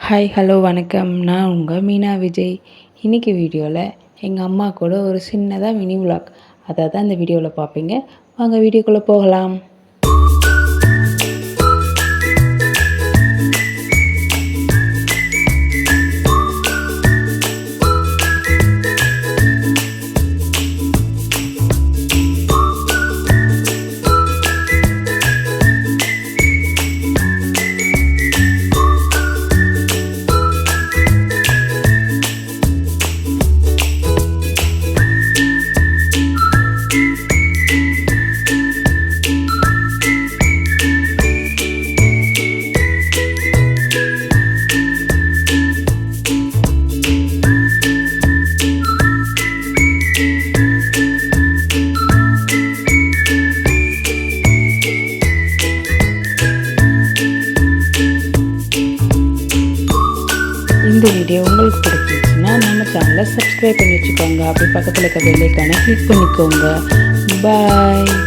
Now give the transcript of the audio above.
Hi hello வணக்கம். நான் உங்கள் மீனா விஜய். இன்றைக்கி வீடியோவில் எங்கள் அம்மா கூட ஒரு சின்னதாக மினி விலாக் அதை தான் இந்த வீடியோவில் பார்ப்பீங்க. வாங்க வீடியோக்குள்ளே போகலாம். இந்த வீடியோ உங்களுக்கு பிடிச்சிருச்சுன்னா நம்ம சேனலை சப்ஸ்கிரைப் பண்ணி வச்சுக்கோங்க. அப்படி பக்கத்தில் இருக்க பெல் ஐகானை கிளிக் பண்ணிக்கோங்க. பாய்.